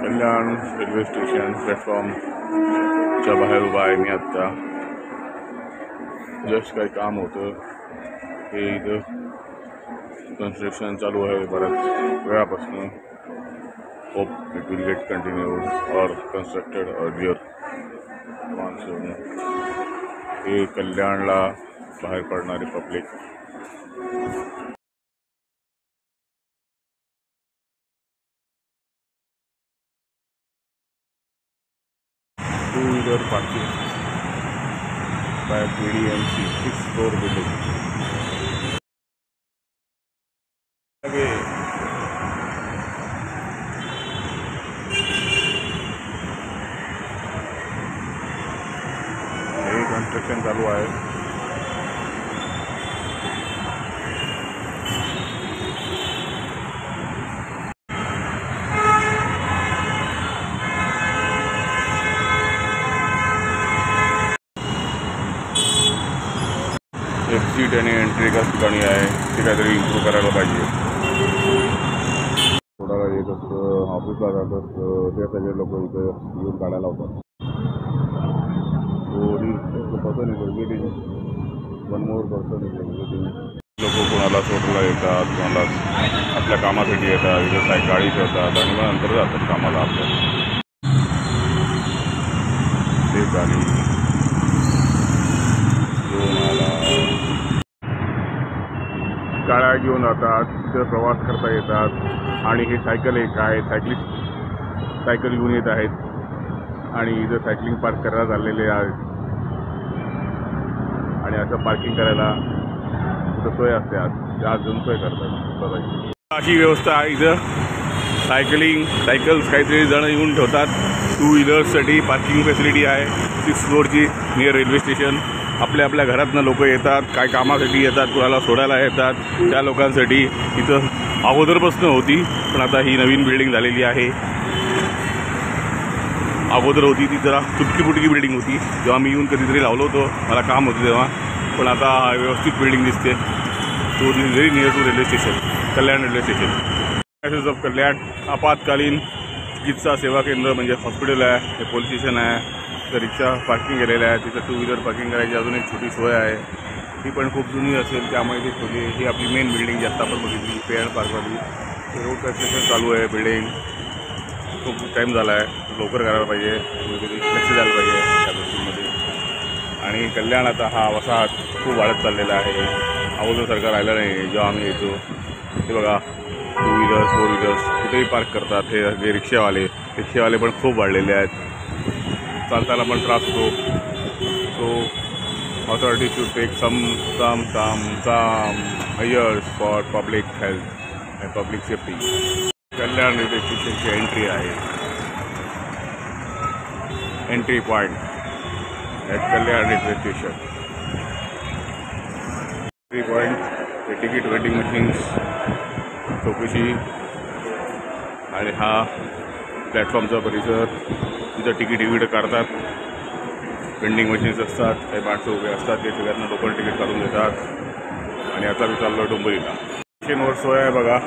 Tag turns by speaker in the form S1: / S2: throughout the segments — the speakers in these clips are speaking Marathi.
S1: कल्याण रेल्वे स्टेशन प्लॅटफॉर्मच्या बाहेर उभा आहे मी आत्ता। जस्ट काही काम होतं हे इथं कंस्ट्रक्शन चालू आहे बऱ्याच वेळापासून। Hope it will get continued और कंस्ट्रक्टेड अर्लियर मान्सून। हे कल्याणला बाहेर पडणारे public two wheeler parking by BDMC 6th floor building. हे कंस्ट्रक्शन चालू आहे। एक्झिट आणि एंट्री एकाच ठिकाणी आहे, ते काहीतरी इम्प्रूव्ह करायला पाहिजे। थोडा वेळ येत असतं ऑफिसला जात असतं ते सगळे लोक इथे येऊन काढायला होतात। Person is visiting, one more person is visiting. लोक कोणाला सोडायला येतात, कोणाला आपल्या कामासाठी येतात, इथे गाडी ठेवतात आणि मग नंतर जातात कामाला आपल्या। ते गाडी गाड्या घेऊन जातात, तिथे प्रवास करता येतात। आणि हे सायकल एक आहे, सायकलिस्ट सायकल घेऊन येत आहेत आणि इथं सायकलिंग पार्क करायला चाललेले आहेत। आणि असं पार्किंग करायला तिथं सोय असते, आज जण सोय करतात बघा। अशी व्यवस्था आहे इथं। सायकल्स काहीतरी जण येऊन ठेवतात। टू व्हीलर्ससाठी पार्किंग फॅसिलिटी आहे 6th फ्लोअरची नियर रेल्वे स्टेशन। आपल्या घरातनं लोक येतात, काय कामासाठी येतात, कुणाला सोडायला येतात, त्या लोकांसाठी इथं अगोदरपासून होती, पण आता ही नवीन बिल्डिंग झालेली आहे। अगोदर होती ती जरा तुटकी बिल्डिंग होती, जेव्हा मी येऊन कधीतरी लावलो होतो, मला काम होतं तेव्हा। पण आता व्यवस्थित बिल्डिंग दिसते। तो is very near to railway station, Kalyan railway station of Kalyan. आपातकालीन चिकित्सा सेवा केंद्र म्हणजे हॉस्पिटल आहे, हे पोलीस स्टेशन आहे, तर रिक्षा पार्किंग केलेलं आहे, तिथं टू व्हीलर पार्किंग करायची अजून एक छोटी सोय आहे। ती पण खूप जुनी असेल त्यामुळे ती खोली। ही आपली मेन बिल्डिंग जी आत्ता आपण बघितली पे अँड पार्कवाली, रोड कन्स्ट्रक्शन चालू आहे। बिल्डिंग खूप टाईम झाला आहे, लवकर करायला पाहिजे, लक्ष द्यायला पाहिजे त्या गोष्टींमध्ये। आणि कल्याण आता हा वसाहत खूप वाढत चाललेला आहे, अगोदरसारखं राहिलं नाही। जेव्हा आम्ही येतो ते बघा टू व्हीलर्स 4 व्हीलर्स कुठेही पार्क करतात। हे रिक्षावाले पण खूप वाढलेले आहेत, चालताना पण त्रास होतो। So authority should take some measures for public health and public safety. Kalyan railway स्टेशनची एंट्री आहे, entry point at Kalyan railway station. Entry point हे तिकीट वेटिंग मशीन्स चौकशी आणि हा प्लॅटफॉर्मचा परिसर। तिथं तिकीट काढतात, वेंडिंग मशीन्स असतात, काही माणसं उभे असतात, ते सगळ्यांना लोकल तिकीट काढून देतात। आणि आता मी चाललो डोंबिवलीला। स्टेशनवर सोय आहे बघा,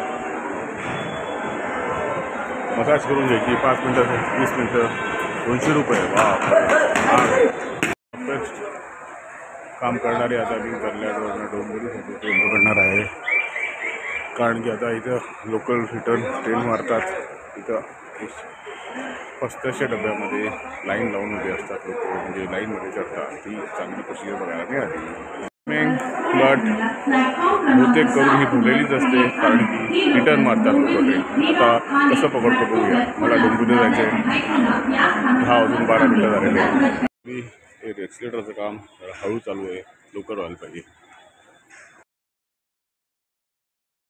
S1: मसाज करून घ्यायची 5 मिनटं 20 मिनटं 200 रुपये। बेस्ट काम करणारे आता मी कल्याणवरनं डोंबिवलीसाठी ट्रेन पकडणार आहे, कारण की आता इथं लोकल रिटर्न ट्रेन मारतात। इथं 65 डब्यामध्ये लाईन लावून उभे असतात लोक, म्हणजे लाईनमध्ये चढतात। ती चांगली प्रोसिजर बघायला मिळाली। फ्लट बहुतेक करून ही भरलेलीच असते, कारण की रिटर्न मारतात लोक ट्रेन। आता कसं पकडतो बघूया। मला डोंबिवलीला जायचं आहे, 10 वाजून 12 मिनटं झालेले आहे। हे एक्सिलेटरचं काम हळू चालू आहे, लवकर व्हायला पाहिजे।